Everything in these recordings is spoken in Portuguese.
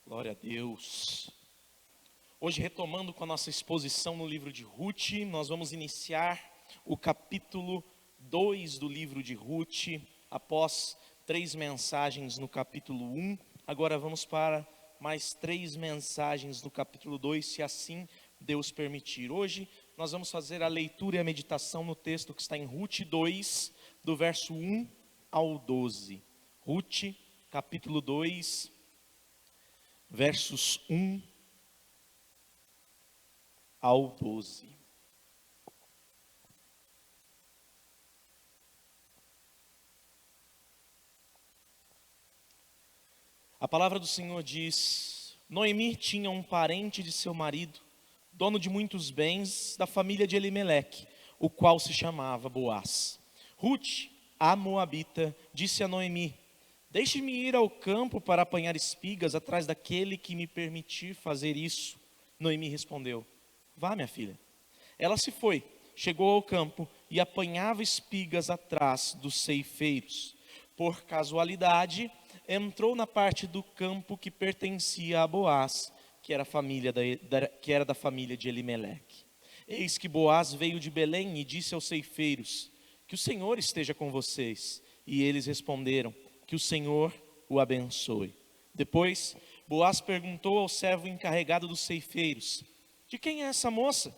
Glória a Deus. Hoje, retomando com a nossa exposição no livro de Ruth, nós vamos iniciar o capítulo 2 do livro de Ruth, após 3 mensagens no capítulo 1. Agora vamos para mais 3 mensagens no capítulo 2, se assim Deus permitir. Hoje nós vamos fazer a leitura e a meditação no texto que está em Ruth 2, do verso 1 ao 12. Ruth, capítulo 2, versos 1 ao 12. A palavra do Senhor diz: Noemi tinha um parente de seu marido, dono de muitos bens, da família de Elimeleque, o qual se chamava Boaz. Ruth, a moabita, disse a Noemi: Deixe-me ir ao campo para apanhar espigas atrás daquele que me permitir fazer isso. Noemi respondeu: Vá, minha filha. Ela se foi, chegou ao campo e apanhava espigas atrás dos ceifeiros. Por casualidade, entrou na parte do campo que pertencia a Boaz, que era da família de Elimeleque. Eis que Boaz veio de Belém e disse aos ceifeiros: Que o Senhor esteja com vocês. E eles responderam: Que o Senhor o abençoe. Depois, Boaz perguntou ao servo encarregado dos ceifeiros: De quem é essa moça?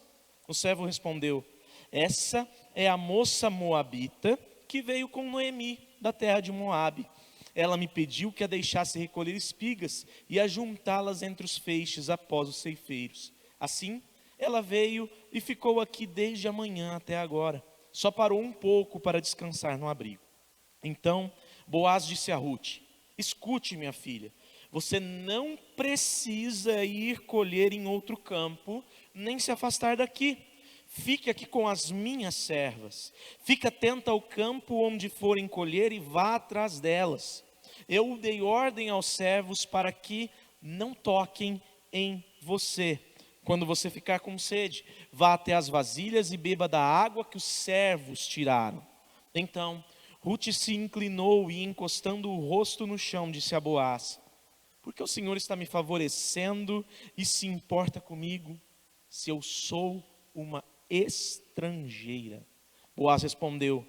O servo respondeu: Essa é a moça moabita que veio com Noemi, da terra de Moabe. Ela me pediu que a deixasse recolher espigas e ajuntá-las entre os feixes após os ceifeiros. Assim, ela veio e ficou aqui desde a manhã até agora. Só parou um pouco para descansar no abrigo. Então, Boaz disse a Ruth: Escute, minha filha, você não precisa ir colher em outro campo, nem se afastar daqui. Fique aqui com as minhas servas. Fique atenta ao campo onde forem colher e vá atrás delas. Eu dei ordem aos servos para que não toquem em você. Quando você ficar com sede, vá até as vasilhas e beba da água que os servos tiraram. Então, Ruth se inclinou e, encostando o rosto no chão, disse a Boaz: Porque o Senhor está me favorecendo e se importa comigo, se eu sou uma estrangeira? Boaz respondeu: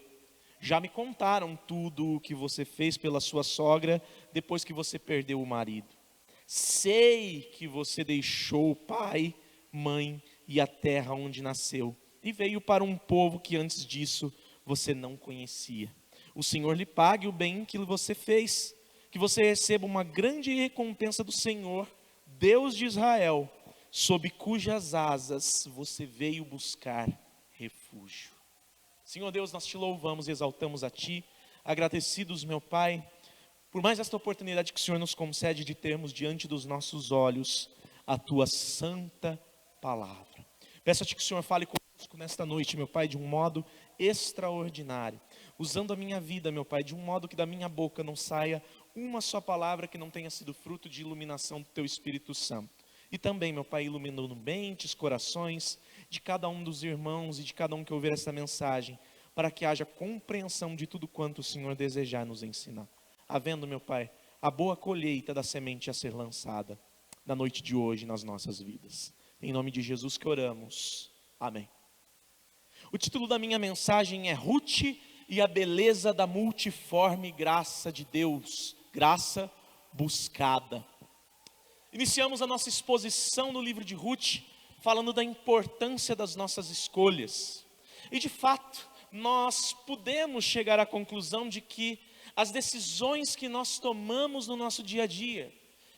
Já me contaram tudo o que você fez pela sua sogra depois que você perdeu o marido. Sei que você deixou o pai, mãe e a terra onde nasceu e veio para um povo que antes disso você não conhecia. O Senhor lhe pague o bem que você fez, que você receba uma grande recompensa do Senhor, Deus de Israel, sob cujas asas você veio buscar refúgio. Senhor Deus, nós te louvamos e exaltamos a Ti, agradecidos, meu Pai, por mais esta oportunidade que o Senhor nos concede de termos diante dos nossos olhos a Tua santa palavra. Peço-te que o Senhor fale conosco nesta noite, meu Pai, de um modo extraordinário, usando a minha vida, meu Pai, de um modo que da minha boca não saia uma só palavra que não tenha sido fruto de iluminação do Teu Espírito Santo. E também, meu Pai, iluminando mentes, corações de cada um dos irmãos e de cada um que ouvir essa mensagem, para que haja compreensão de tudo quanto o Senhor desejar nos ensinar. Havendo, meu Pai, a boa colheita da semente a ser lançada na noite de hoje nas nossas vidas. Em nome de Jesus que oramos. Amém. O título da minha mensagem é Ruth e a beleza da multiforme graça de Deus, graça buscada. Iniciamos a nossa exposição no livro de Ruth, falando da importância das nossas escolhas. E de fato, nós podemos chegar à conclusão de que as decisões que nós tomamos no nosso dia a dia,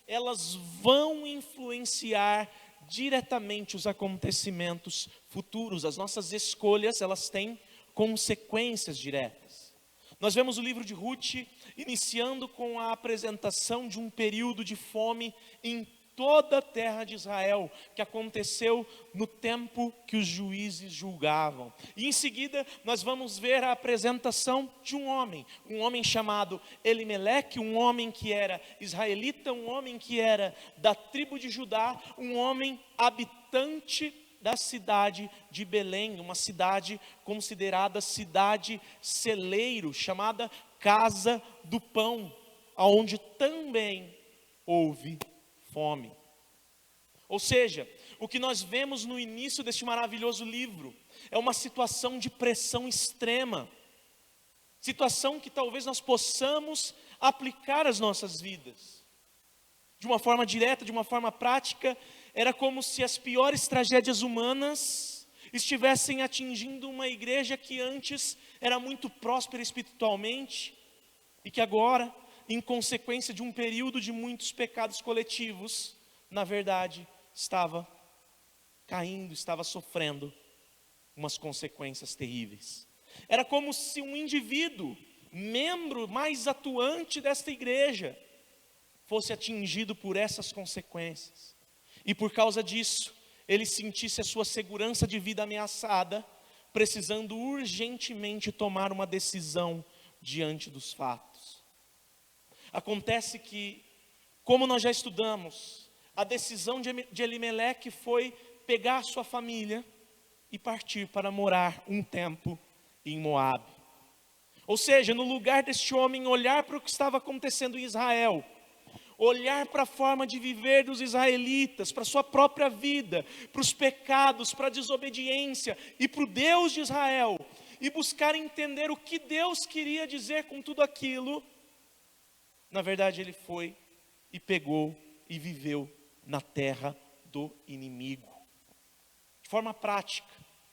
elas vão influenciar diretamente os acontecimentos futuros. As nossas escolhas, elas têm consequências diretas. Nós vemos o livro de Ruth iniciando com a apresentação de um período de fome em toda a terra de Israel, que aconteceu no tempo que os juízes julgavam. E em seguida nós vamos ver a apresentação de um homem chamado Elimeleque, um homem que era israelita, um homem que era da tribo de Judá, um homem habitante da cidade de Belém, uma cidade considerada cidade celeiro, chamada Casa do Pão, aonde também houve fome. Ou seja, o que nós vemos no início deste maravilhoso livro é uma situação de pressão extrema, situação que talvez nós possamos aplicar às nossas vidas. De uma forma direta, de uma forma prática, era como se as piores tragédias humanas estivessem atingindo uma igreja que antes era muito próspera espiritualmente e que agora, em consequência de um período de muitos pecados coletivos, na verdade, estava caindo, estava sofrendo umas consequências terríveis. Era como se um indivíduo, membro mais atuante desta igreja, fosse atingido por essas consequências. E por causa disso, ele sentisse a sua segurança de vida ameaçada, precisando urgentemente tomar uma decisão diante dos fatos. Acontece que, como nós já estudamos, a decisão de Elimeleque foi pegar a sua família e partir para morar um tempo em Moabe. Ou seja, no lugar deste homem olhar para o que estava acontecendo em Israel, olhar para a forma de viver dos israelitas, para a sua própria vida, para os pecados, para a desobediência e para o Deus de Israel, e buscar entender o que Deus queria dizer com tudo aquilo, na verdade ele foi e pegou e viveu na terra do inimigo. De forma prática,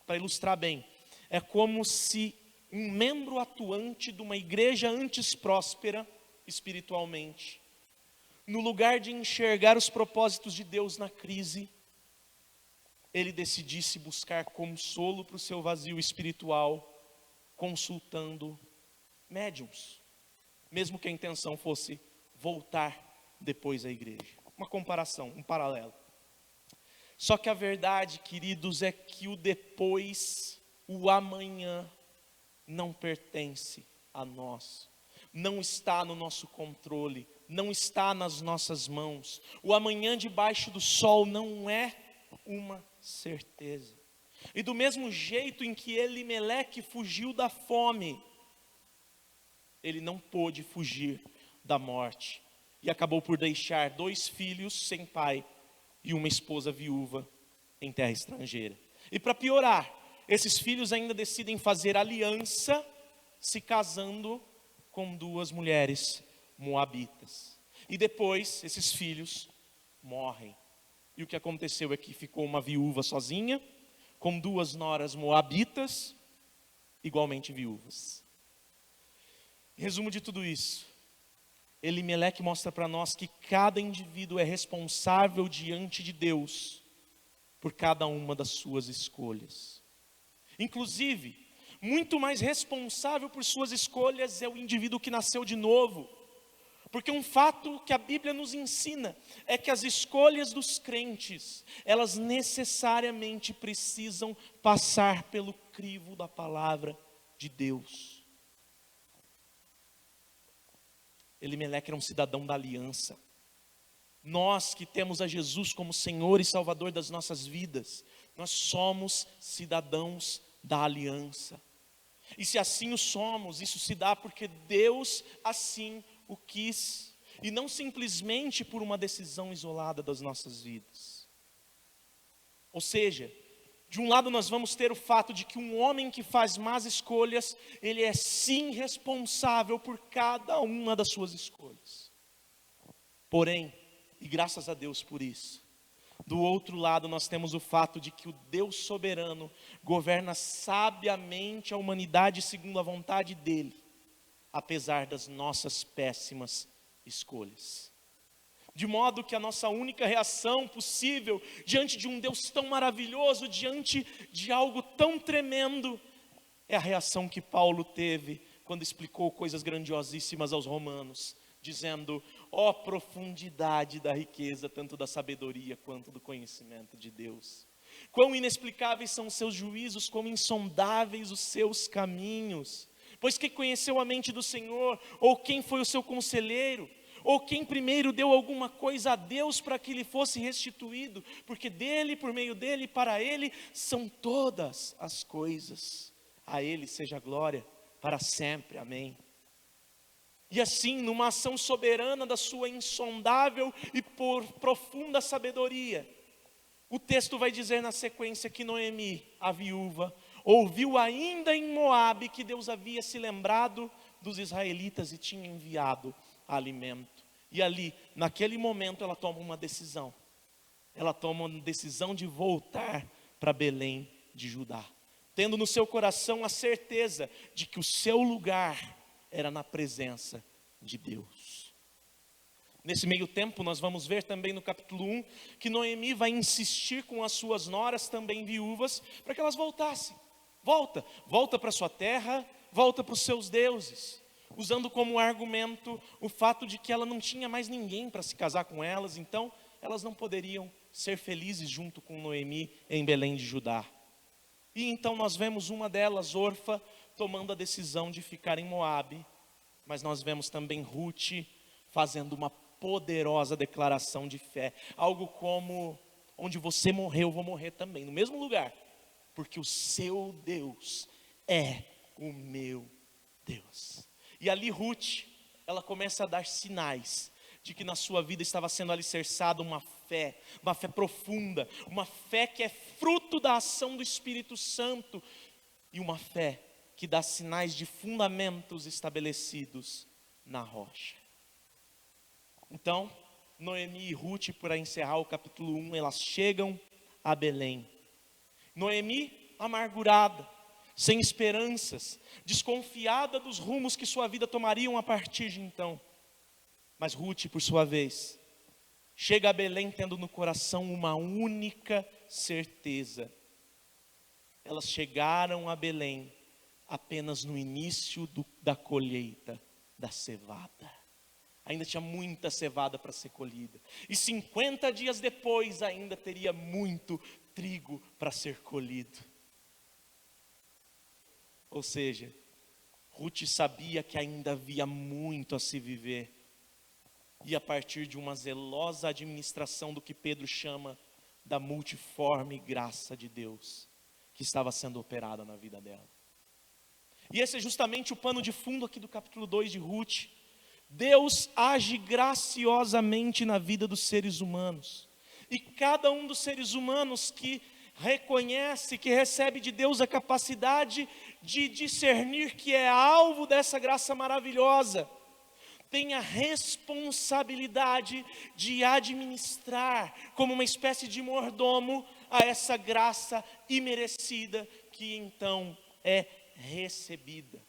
para ilustrar bem, é como se um membro atuante de uma igreja antes próspera espiritualmente, no lugar de enxergar os propósitos de Deus na crise, ele decidisse buscar consolo para o seu vazio espiritual, consultando médiuns, mesmo que a intenção fosse voltar depois à igreja. Uma comparação, um paralelo. Só que a verdade, queridos, é que o depois, o amanhã, não pertence a nós, não está no nosso controle, não está nas nossas mãos. O amanhã debaixo do sol não é uma certeza. E do mesmo jeito em que Elimeleque fugiu da fome, ele não pôde fugir da morte. E acabou por deixar 2 filhos sem pai e uma esposa viúva em terra estrangeira. E para piorar, esses filhos ainda decidem fazer aliança, se casando com 2 mulheres moabitas. E depois, esses filhos morrem. E o que aconteceu é que ficou uma viúva sozinha, com 2 noras moabitas, igualmente viúvas. Resumo de tudo isso. Elimeleque mostra para nós que cada indivíduo é responsável diante de Deus por cada uma das suas escolhas. Inclusive, muito mais responsável por suas escolhas é o indivíduo que nasceu de novo. Porque um fato que a Bíblia nos ensina é que as escolhas dos crentes, elas necessariamente precisam passar pelo crivo da palavra de Deus. Elimeleque era um cidadão da aliança. Nós que temos a Jesus como Senhor e Salvador das nossas vidas, nós somos cidadãos da aliança. E se assim o somos, isso se dá porque Deus assim o quis, e não simplesmente por uma decisão isolada das nossas vidas. Ou seja, de um lado nós vamos ter o fato de que um homem que faz más escolhas, ele é sim responsável por cada uma das suas escolhas. Porém, e graças a Deus por isso, do outro lado nós temos o fato de que o Deus soberano governa sabiamente a humanidade segundo a vontade dele, apesar das nossas péssimas escolhas. De modo que a nossa única reação possível diante de um Deus tão maravilhoso, diante de algo tão tremendo, é a reação que Paulo teve quando explicou coisas grandiosíssimas aos romanos, dizendo: ó profundidade da riqueza, tanto da sabedoria quanto do conhecimento de Deus. Quão inexplicáveis são os seus juízos, quão insondáveis os seus caminhos. Pois quem conheceu a mente do Senhor, ou quem foi o seu conselheiro, ou quem primeiro deu alguma coisa a Deus para que lhe fosse restituído, porque dele, por meio dele e para ele são todas as coisas. A ele seja a glória para sempre, amém. E assim, numa ação soberana da sua insondável e profunda sabedoria, o texto vai dizer na sequência que Noemi, a viúva, ouviu ainda em Moabe que Deus havia se lembrado dos israelitas e tinha enviado alimento. E ali, naquele momento, ela toma uma decisão. Ela toma uma decisão de voltar para Belém de Judá, tendo no seu coração a certeza de que o seu lugar era na presença de Deus. Nesse meio tempo, nós vamos ver também no capítulo 1, que Noemi vai insistir com as suas noras, também viúvas, para que elas voltassem. Volta para sua terra, volta para os seus deuses, usando como argumento o fato de que ela não tinha mais ninguém para se casar com elas, então elas não poderiam ser felizes junto com Noemi em Belém de Judá. E então nós vemos uma delas, Orfa, tomando a decisão de ficar em Moabe, mas nós vemos também Ruth fazendo uma poderosa declaração de fé, algo como: onde você morreu, eu vou morrer também, no mesmo lugar, porque o seu Deus é o meu Deus. E ali Ruth, ela começa a dar sinais de que na sua vida estava sendo alicerçada uma fé profunda, uma fé que é fruto da ação do Espírito Santo, e uma fé que dá sinais de fundamentos estabelecidos na rocha. Então, Noemi e Ruth, para encerrar o capítulo 1, elas chegam a Belém. Noemi, amargurada, sem esperanças, desconfiada dos rumos que sua vida tomariam a partir de então. Mas Ruth, por sua vez, chega a Belém tendo no coração uma única certeza. Elas chegaram a Belém apenas no início da colheita da cevada. Ainda tinha muita cevada para ser colhida. E 50 dias depois ainda teria muito trigo para ser colhido. Ou seja, Ruth sabia que ainda havia muito a se viver. E a partir de uma zelosa administração do que Pedro chama da multiforme graça de Deus, que estava sendo operada na vida dela. E esse é justamente o pano de fundo aqui do capítulo 2 de Ruth. Deus age graciosamente na vida dos seres humanos. E cada um dos seres humanos que reconhece, que recebe de Deus a capacidade de discernir que é alvo dessa graça maravilhosa, tem a responsabilidade de administrar como uma espécie de mordomo a essa graça imerecida que então é recebida.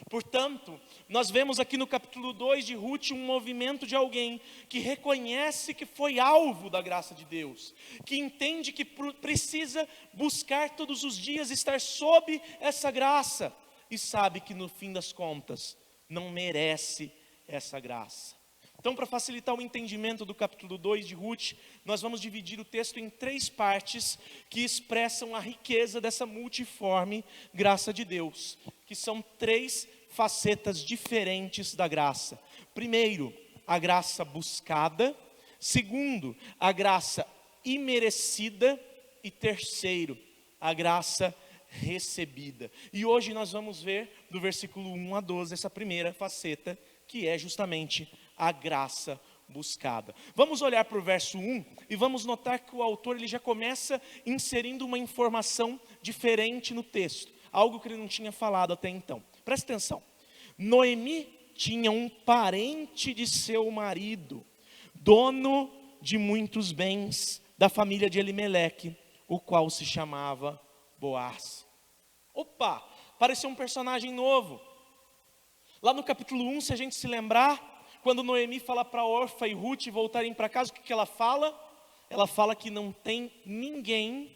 Portanto, nós vemos aqui no capítulo 2 de Ruth um movimento de alguém que reconhece que foi alvo da graça de Deus, que entende que precisa buscar todos os dias estar sob essa graça, e sabe que no fim das contas não merece essa graça. Então, para facilitar o entendimento do capítulo 2 de Ruth, nós vamos dividir o texto em 3 partes que expressam a riqueza dessa multiforme graça de Deus, que são 3 facetas diferentes da graça. Primeiro, a graça buscada. Segundo, a graça imerecida. E terceiro, a graça recebida. E hoje nós vamos ver do versículo 1 a 12 essa primeira faceta, que é justamente a graça buscada. Vamos olhar para o verso 1 e vamos notar que o autor ele já começa inserindo uma informação diferente no texto, algo que ele não tinha falado até então. Presta atenção. Noemi tinha um parente de seu marido, dono de muitos bens, da família de Elimeleque, o qual se chamava Boaz. Opa, pareceu um personagem novo. Lá no capítulo 1, se a gente se lembrar, quando Noemi fala para Orfa e Ruth voltarem para casa, o que ela fala? Ela fala que não tem ninguém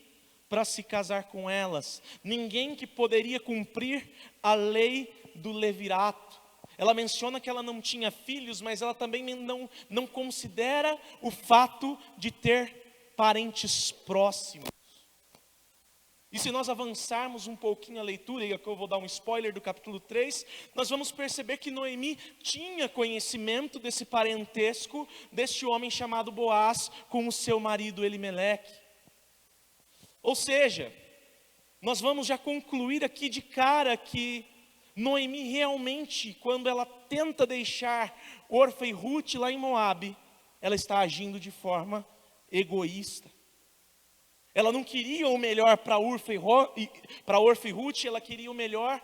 para se casar com elas, ninguém que poderia cumprir a lei do levirato. Ela menciona que ela não tinha filhos, mas ela também não considera o fato de ter parentes próximos. E se nós avançarmos um pouquinho a leitura, e aqui eu vou dar um spoiler do capítulo 3, nós vamos perceber que Noemi tinha conhecimento desse parentesco, deste homem chamado Boaz, com o seu marido Elimeleque. Ou seja, nós vamos já concluir aqui de cara que Noemi realmente, quando ela tenta deixar Orfa e Ruth lá em Moabe, ela está agindo de forma egoísta. Ela não queria o melhor para Orfa e Ruth, ela queria o melhor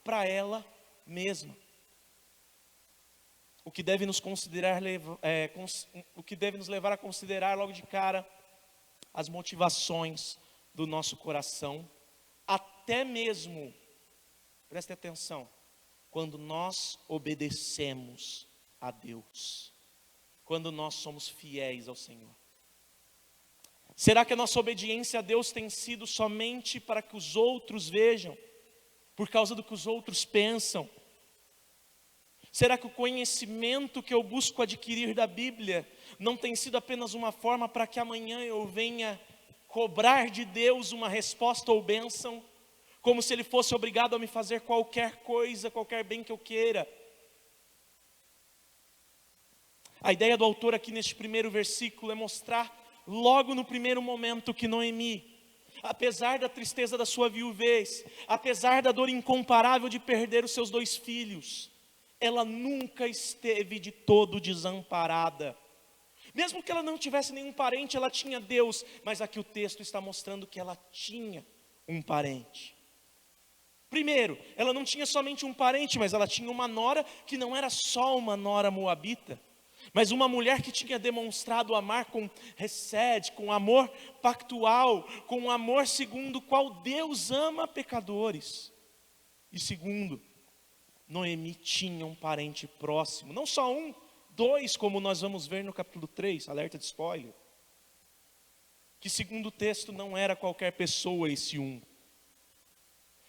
para ela mesma. O que deve nos levar a considerar logo de cara as motivações do nosso coração, até mesmo, preste atenção, quando nós obedecemos a Deus, quando nós somos fiéis ao Senhor. Será que a nossa obediência a Deus tem sido somente para que os outros vejam, por causa do que os outros pensam? Será que o conhecimento que eu busco adquirir da Bíblia não tem sido apenas uma forma para que amanhã eu venha cobrar de Deus uma resposta ou bênção, como se Ele fosse obrigado a me fazer qualquer coisa, qualquer bem que eu queira? A ideia do autor aqui neste primeiro versículo é mostrar logo no primeiro momento que Noemi, apesar da tristeza da sua viuvez, apesar da dor incomparável de perder os seus 2 filhos, ela nunca esteve de todo desamparada. Mesmo que ela não tivesse nenhum parente, ela tinha Deus. Mas aqui o texto está mostrando que ela tinha um parente. Primeiro, ela não tinha somente um parente, mas ela tinha uma nora que não era só uma nora moabita, mas uma mulher que tinha demonstrado amar com hesed, com amor pactual, com um amor segundo o qual Deus ama pecadores. E segundo, Noemi tinha um parente próximo, não só um, 2, como nós vamos ver no capítulo 3, alerta de spoiler. Que segundo o texto não era qualquer pessoa esse um.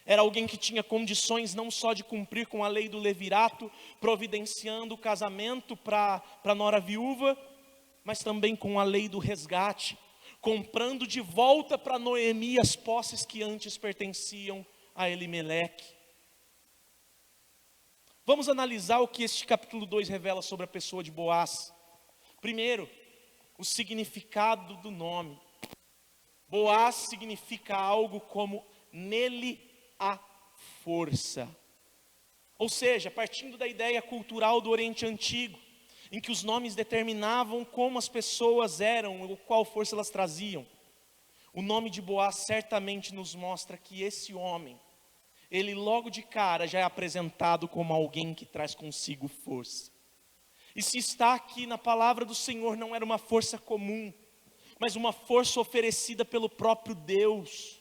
Era alguém que tinha condições não só de cumprir com a lei do levirato, providenciando o casamento para a nora viúva, mas também com a lei do resgate, comprando de volta para Noemi as posses que antes pertenciam a Elimeleque. Vamos analisar o que este capítulo 2 revela sobre a pessoa de Boaz. Primeiro, o significado do nome. Boaz significa algo como nele há força. Ou seja, partindo da ideia cultural do Oriente Antigo, em que os nomes determinavam como as pessoas eram, ou qual força elas traziam, o nome de Boaz certamente nos mostra que esse homem, ele logo de cara já é apresentado como alguém que traz consigo força. E se está aqui na palavra do Senhor, não era uma força comum, mas uma força oferecida pelo próprio Deus.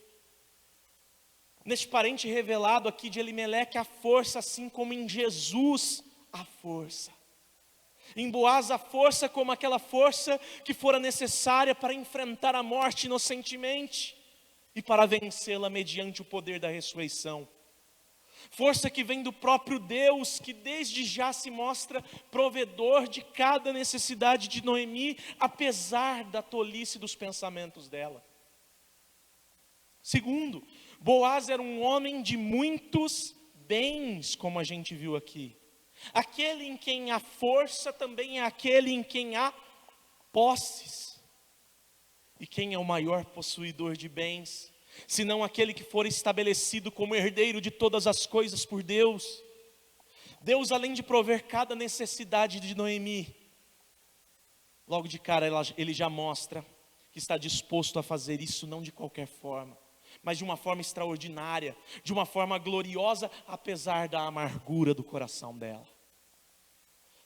Neste parente revelado aqui de Elimeleque, há força, assim como em Jesus há força. Em Boaz há força como aquela força que fora necessária para enfrentar a morte inocentemente e para vencê-la mediante o poder da ressurreição. Força que vem do próprio Deus, que desde já se mostra provedor de cada necessidade de Noemi, apesar da tolice dos pensamentos dela. Segundo, Boaz era um homem de muitos bens, como a gente viu aqui. Aquele em quem há força também é aquele em quem há posses. E quem é o maior possuidor de bens, senão aquele que for estabelecido como herdeiro de todas as coisas por Deus? Deus, além de prover cada necessidade de Noemi, logo de cara ele já mostra que está disposto a fazer isso não de qualquer forma, mas de uma forma extraordinária, de uma forma gloriosa, apesar da amargura do coração dela.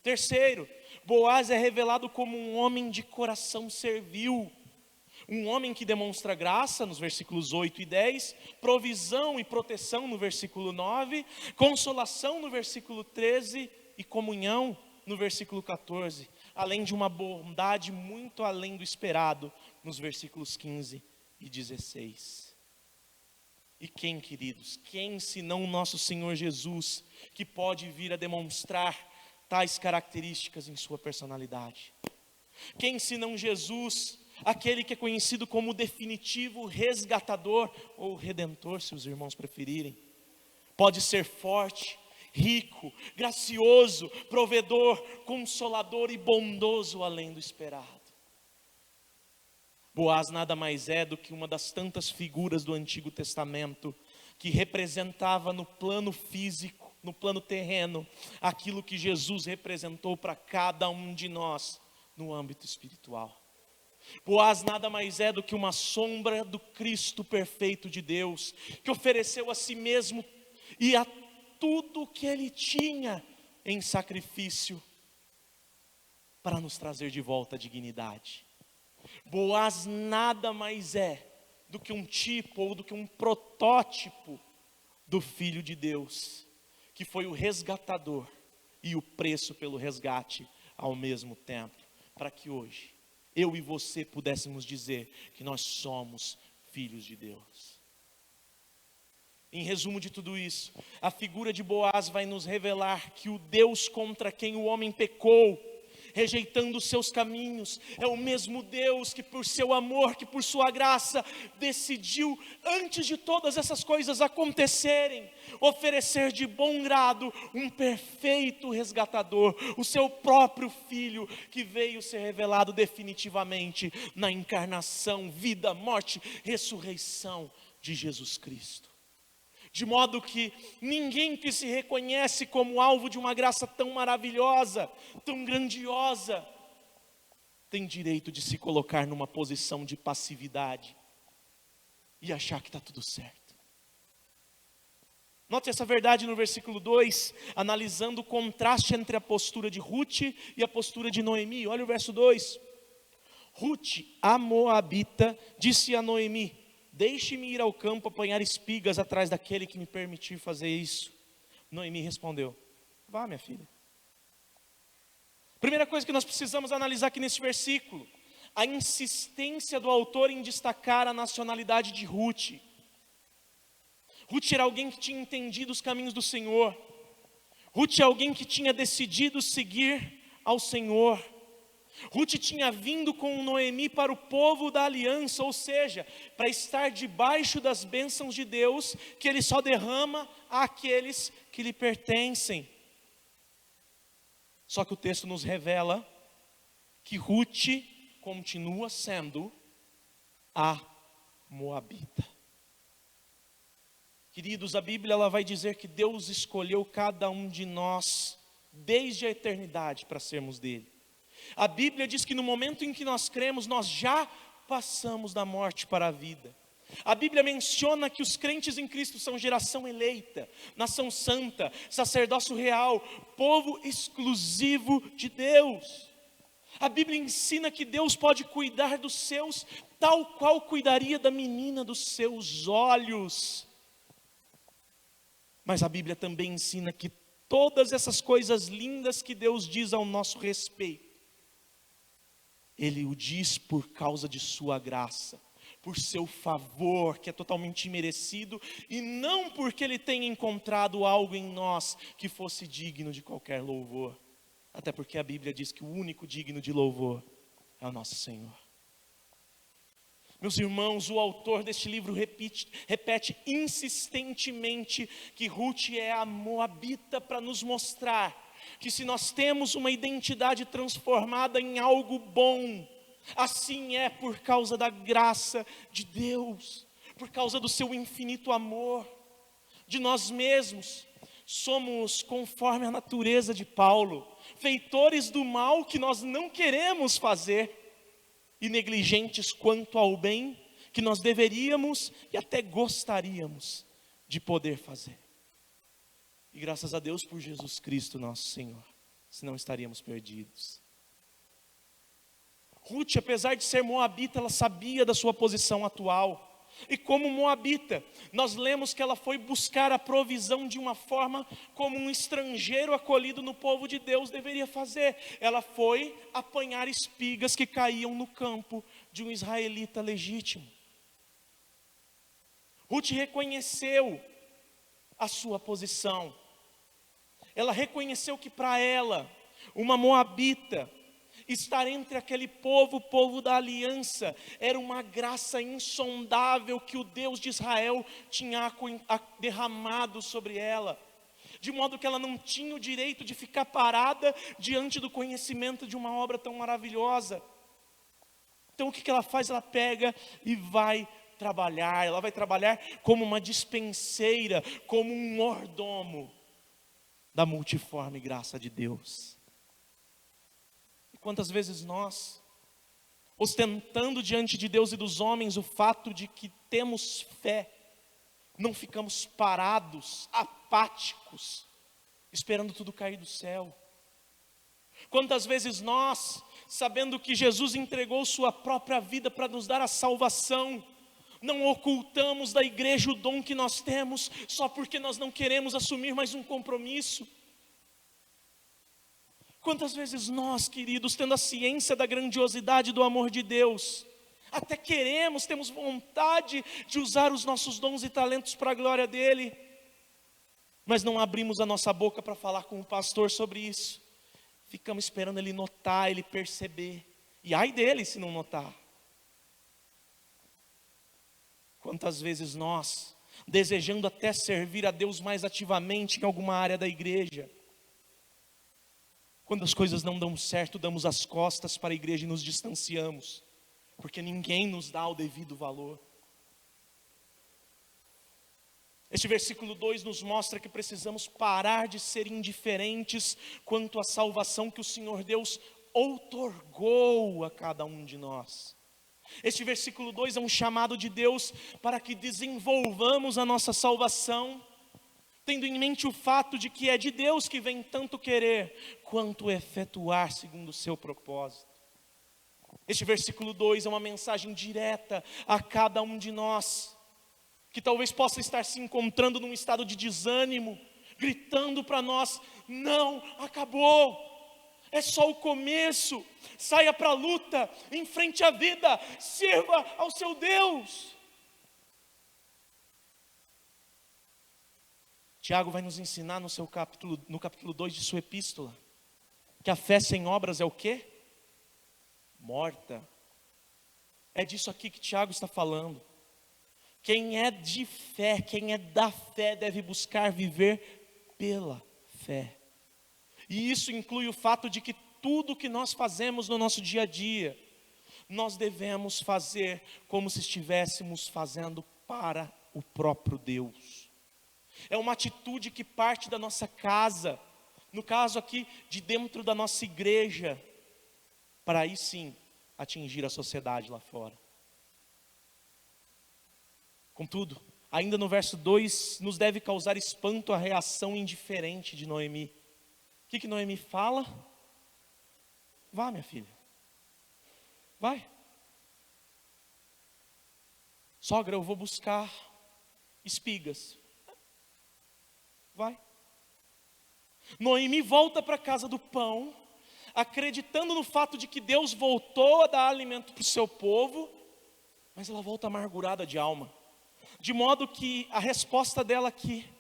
Terceiro, Boaz é revelado como um homem de coração servil, um homem que demonstra graça nos versículos 8 e 10, provisão e proteção no versículo 9, consolação no versículo 13 e comunhão no versículo 14, além de uma bondade muito além do esperado nos versículos 15 e 16. E quem, queridos, quem senão o nosso Senhor Jesus, que pode vir a demonstrar tais características em sua personalidade? Quem senão Jesus, aquele que é conhecido como o definitivo resgatador, ou redentor, se os irmãos preferirem, pode ser forte, rico, gracioso, provedor, consolador e bondoso além do esperado. Boaz nada mais é do que uma das tantas figuras do Antigo Testamento que representava no plano físico no plano terreno, aquilo que Jesus representou para cada um de nós no âmbito espiritual. Boaz nada mais é do que uma sombra do Cristo perfeito de Deus, que ofereceu a si mesmo e a tudo que ele tinha em sacrifício para nos trazer de volta a dignidade. Boaz nada mais é do que um tipo ou do que um protótipo do Filho de Deus, que foi o resgatador e o preço pelo resgate ao mesmo tempo, para que hoje eu e você pudéssemos dizer que nós somos filhos de Deus. Em resumo de tudo isso, a figura de Boaz vai nos revelar que o Deus contra quem o homem pecou, rejeitando os seus caminhos, é o mesmo Deus que por seu amor, que por sua graça, decidiu, antes de todas essas coisas acontecerem, oferecer de bom grado um perfeito resgatador, o seu próprio Filho, que veio ser revelado definitivamente na encarnação, vida, morte, ressurreição de Jesus Cristo. De modo que ninguém que se reconhece como alvo de uma graça tão maravilhosa, tão grandiosa, tem direito de se colocar numa posição de passividade e achar que está tudo certo. Note essa verdade no versículo 2, analisando o contraste entre a postura de Ruth e a postura de Noemi. Olha o verso 2. Ruth, a moabita, disse a Noemi: deixe-me ir ao campo apanhar espigas atrás daquele que me permitir fazer isso. Noemi respondeu: vá, minha filha. Primeira coisa que nós precisamos analisar aqui nesse versículo, a insistência do autor em destacar a nacionalidade de Ruth. Ruth era alguém que tinha entendido os caminhos do Senhor. Ruth é alguém que tinha decidido seguir ao Senhor. Ruth tinha vindo com Noemi para o povo da aliança, ou seja, para estar debaixo das bênçãos de Deus, que Ele só derrama àqueles que lhe pertencem. Só que o texto nos revela que Ruth continua sendo a moabita. Queridos, a Bíblia ela vai dizer que Deus escolheu cada um de nós desde a eternidade para sermos dele. A Bíblia diz que no momento em que nós cremos, nós já passamos da morte para a vida. A Bíblia menciona que os crentes em Cristo são geração eleita, nação santa, sacerdócio real, povo exclusivo de Deus. A Bíblia ensina que Deus pode cuidar dos seus, tal qual cuidaria da menina dos seus olhos. Mas a Bíblia também ensina que todas essas coisas lindas que Deus diz ao nosso respeito, Ele o diz por causa de sua graça, por seu favor, que é totalmente imerecido, e não porque Ele tenha encontrado algo em nós que fosse digno de qualquer louvor. Até porque a Bíblia diz que o único digno de louvor é o nosso Senhor. Meus irmãos, o autor deste livro repete insistentemente que Ruth é a moabita para nos mostrar que se nós temos uma identidade transformada em algo bom, assim é por causa da graça de Deus, por causa do seu infinito amor. De nós mesmos, somos conforme a natureza de Paulo, feitores do mal que nós não queremos fazer, e negligentes quanto ao bem que nós deveríamos e até gostaríamos de poder fazer. E graças a Deus por Jesus Cristo nosso Senhor, senão estaríamos perdidos. Ruth, apesar de ser moabita, ela sabia da sua posição atual. E como moabita, nós lemos que ela foi buscar a provisão de uma forma como um estrangeiro acolhido no povo de Deus deveria fazer. Ela foi apanhar espigas que caíam no campo de um israelita legítimo. Ruth reconheceu a sua posição. Ela reconheceu que para ela, uma moabita, estar entre aquele povo, o povo da aliança, era uma graça insondável que o Deus de Israel tinha derramado sobre ela, de modo que ela não tinha o direito de ficar parada diante do conhecimento de uma obra tão maravilhosa. Então o que ela faz? Ela pega e vai trabalhar. Ela vai trabalhar como uma dispenseira, como um mordomo da multiforme graça de Deus. E quantas vezes nós, ostentando diante de Deus e dos homens o fato de que temos fé, não ficamos parados, apáticos, esperando tudo cair do céu. Quantas vezes nós, sabendo que Jesus entregou sua própria vida para nos dar a salvação, não ocultamos da igreja o dom que nós temos, só porque nós não queremos assumir mais um compromisso. Quantas vezes nós, queridos, tendo a ciência da grandiosidade do amor de Deus, até queremos, temos vontade de usar os nossos dons e talentos para a glória dEle, mas não abrimos a nossa boca para falar com o pastor sobre isso. Ficamos esperando ele notar, ele perceber. E ai dele se não notar. Quantas vezes nós, desejando até servir a Deus mais ativamente em alguma área da igreja, quando as coisas não dão certo, damos as costas para a igreja e nos distanciamos, porque ninguém nos dá o devido valor. Este versículo 2 nos mostra que precisamos parar de ser indiferentes quanto à salvação que o Senhor Deus outorgou a cada um de nós. Este versículo 2 é um chamado de Deus para que desenvolvamos a nossa salvação, tendo em mente o fato de que é de Deus que vem tanto querer, quanto efetuar segundo o seu propósito. Este versículo 2 é uma mensagem direta a cada um de nós, que talvez possa estar se encontrando num estado de desânimo, gritando para nós: não, acabou, é só o começo, saia para a luta, enfrente a vida, sirva ao seu Deus. Tiago vai nos ensinar no capítulo 2 de sua epístola, que a fé sem obras é o quê? Morta. É disso aqui que Tiago está falando. Quem é de fé, quem é da fé, deve buscar viver pela fé. E isso inclui o fato de que tudo que nós fazemos no nosso dia a dia, nós devemos fazer como se estivéssemos fazendo para o próprio Deus. É uma atitude que parte da nossa casa, no caso aqui, de dentro da nossa igreja, para aí sim atingir a sociedade lá fora. Contudo, ainda no verso 2, nos deve causar espanto a reação indiferente de Noemi. O que Noemi fala? Vá, minha filha, vai. Sogra, eu vou buscar espigas. Vai. Noemi volta para a casa do pão, acreditando no fato de que Deus voltou a dar alimento para o seu povo, mas ela volta amargurada de alma. De modo que a resposta dela aqui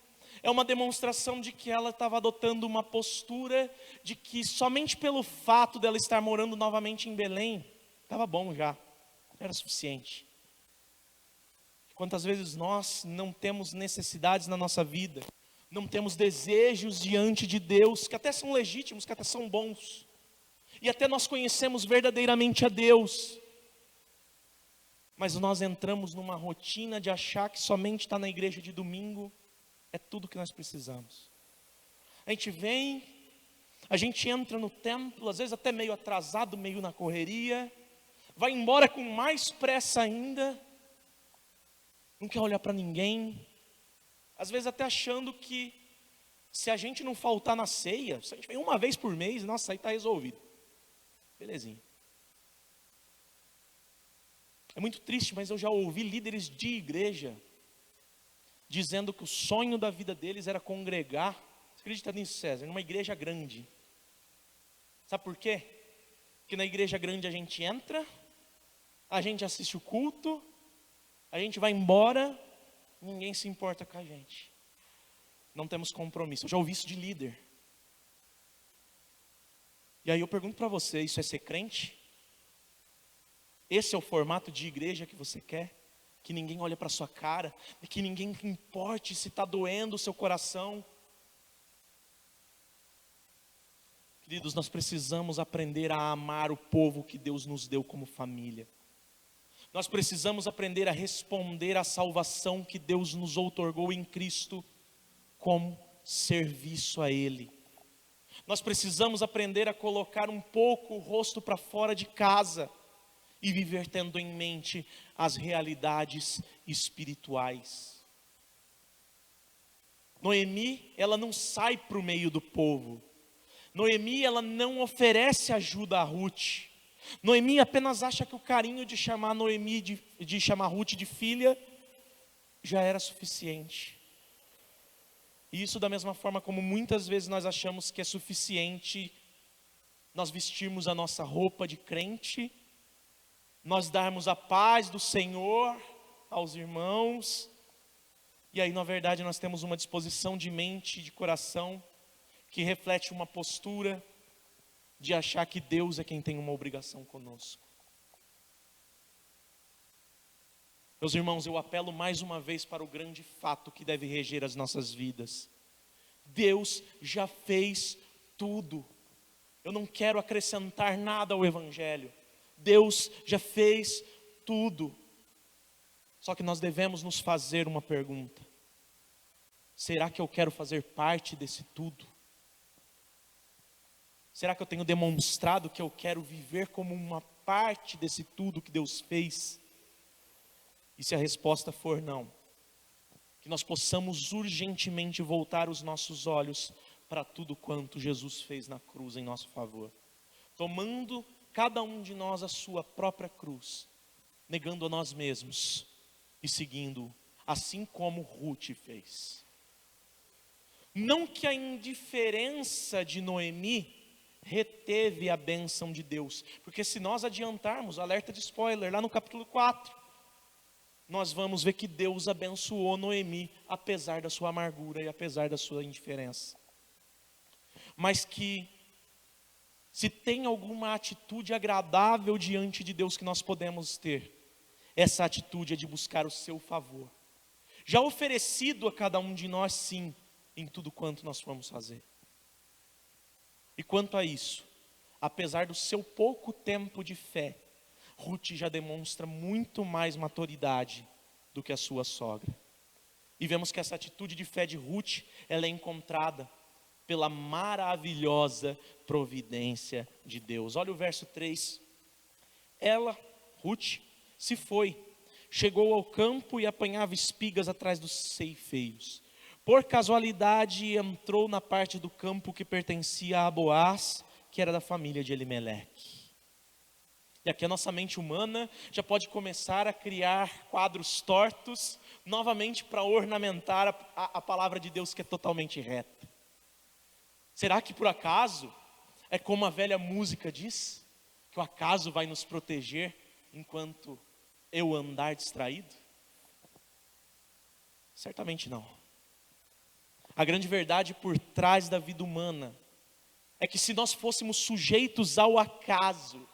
é uma demonstração de que ela estava adotando uma postura de que somente pelo fato dela estar morando novamente em Belém, estava bom já, era suficiente. Quantas vezes nós não temos necessidades na nossa vida, não temos desejos diante de Deus, que até são legítimos, que até são bons, e até nós conhecemos verdadeiramente a Deus, mas nós entramos numa rotina de achar que somente estar na igreja de domingo é tudo que nós precisamos. A gente vem, a gente entra no templo, às vezes até meio atrasado, meio na correria, vai embora com mais pressa ainda, não quer olhar para ninguém, às vezes até achando que se a gente não faltar na ceia, se a gente vem uma vez por mês, nossa, aí está resolvido. Belezinha. É muito triste, mas eu já ouvi líderes de igreja dizendo que o sonho da vida deles era congregar, você acredita nisso, César? Numa igreja grande. Sabe por quê? Porque na igreja grande a gente entra, a gente assiste o culto, a gente vai embora, ninguém se importa com a gente. Não temos compromisso. Eu já ouvi isso de líder. E aí eu pergunto para você, isso é ser crente? Esse é o formato de igreja que você quer? Que ninguém olhe para a sua cara, que ninguém importe se está doendo o seu coração? Queridos, nós precisamos aprender a amar o povo que Deus nos deu como família. Nós precisamos aprender a responder à salvação que Deus nos outorgou em Cristo como serviço a Ele. Nós precisamos aprender a colocar um pouco o rosto para fora de casa e viver tendo em mente as realidades espirituais. Noemi, ela não sai para o meio do povo. Noemi, ela não oferece ajuda a Ruth. Noemi apenas acha que o carinho de chamar Noemi, de chamar Ruth de filha, já era suficiente. E isso da mesma forma como muitas vezes nós achamos que é suficiente nós vestirmos a nossa roupa de crente, nós darmos a paz do Senhor aos irmãos, e aí na verdade nós temos uma disposição de mente e de coração que reflete uma postura de achar que Deus é quem tem uma obrigação conosco. Meus irmãos, eu apelo mais uma vez para o grande fato que deve reger as nossas vidas. Deus já fez tudo. Eu não quero acrescentar nada ao Evangelho. Deus já fez tudo. Só que nós devemos nos fazer uma pergunta: será que eu quero fazer parte desse tudo? Será que eu tenho demonstrado que eu quero viver como uma parte desse tudo que Deus fez? E se a resposta for não, que nós possamos urgentemente voltar os nossos olhos para tudo quanto Jesus fez na cruz em nosso favor, tomando cada um de nós a sua própria cruz, negando a nós mesmos e seguindo, assim como Ruth fez. Não que a indiferença de Noemi reteve a bênção de Deus, porque se nós adiantarmos, alerta de spoiler, lá no capítulo 4, nós vamos ver que Deus abençoou Noemi, apesar da sua amargura e apesar da sua indiferença. Mas que, se tem alguma atitude agradável diante de Deus que nós podemos ter, essa atitude é de buscar o seu favor, já oferecido a cada um de nós, sim, em tudo quanto nós formos fazer. E quanto a isso, apesar do seu pouco tempo de fé, Ruth já demonstra muito mais maturidade do que a sua sogra. E vemos que essa atitude de fé de Ruth, ela é encontrada pela maravilhosa providência de Deus. Olha o verso 3. Ela, Ruth, se foi, chegou ao campo e apanhava espigas atrás dos ceifeiros. Por casualidade entrou na parte do campo que pertencia a Boaz, que era da família de Elimeleque. E aqui a nossa mente humana já pode começar a criar quadros tortos, novamente para ornamentar a palavra de Deus que é totalmente reta. Será que por acaso, é como a velha música diz, que o acaso vai nos proteger enquanto eu andar distraído? Certamente não. A grande verdade por trás da vida humana é que se nós fôssemos sujeitos ao acaso,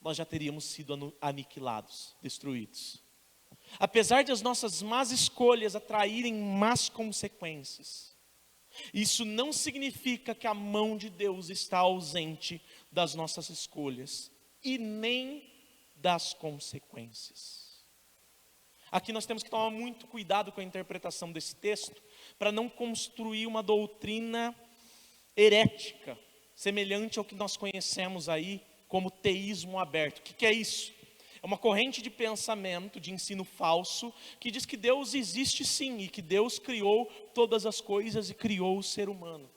nós já teríamos sido aniquilados, destruídos. Apesar de as nossas más escolhas atraírem más consequências, isso não significa que a mão de Deus está ausente das nossas escolhas e nem das consequências. Aqui nós temos que tomar muito cuidado com a interpretação desse texto, para não construir uma doutrina herética, semelhante ao que nós conhecemos aí como teísmo aberto. O que é isso? É uma corrente de pensamento, de ensino falso, que diz que Deus existe sim, e que Deus criou todas as coisas e criou o ser humano.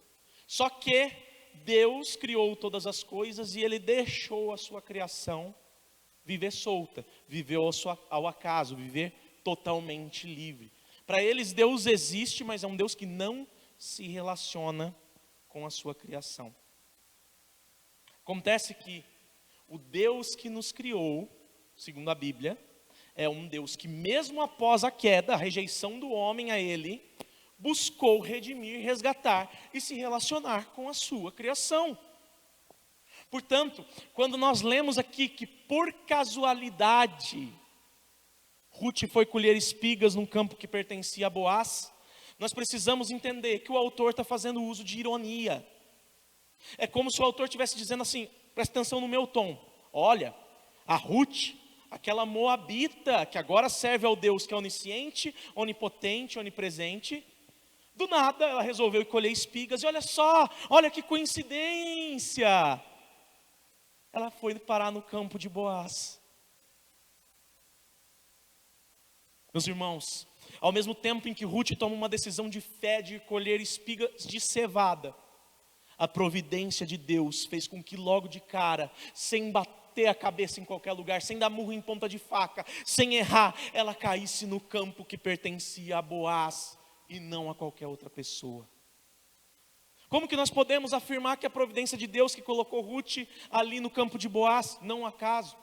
Só que Deus criou todas as coisas e Ele deixou a sua criação viver solta, viver ao acaso, viver totalmente livre. Para eles Deus existe, mas é um Deus que não se relaciona com a sua criação. Acontece que o Deus que nos criou, segundo a Bíblia, é um Deus que mesmo após a queda, a rejeição do homem a Ele, buscou redimir, resgatar e se relacionar com a sua criação. Portanto, quando nós lemos aqui que por casualidade Ruth foi colher espigas num campo que pertencia a Boaz, nós precisamos entender que o autor está fazendo uso de ironia. É como se o autor estivesse dizendo assim, presta atenção no meu tom, olha, a Ruth, aquela moabita que agora serve ao Deus que é onisciente, onipotente, onipresente, Do nada, ela resolveu colher espigas, e olha só, olha que coincidência. Ela foi parar no campo de Boaz. Meus irmãos, ao mesmo tempo em que Ruth toma uma decisão de fé de colher espigas de cevada, a providência de Deus fez com que logo de cara, sem bater a cabeça em qualquer lugar, sem dar murro em ponta de faca, sem errar, ela caísse no campo que pertencia a Boaz e não a qualquer outra pessoa. Como que nós podemos afirmar que a providência de Deus que colocou Ruth ali no campo de Boaz, não acaso?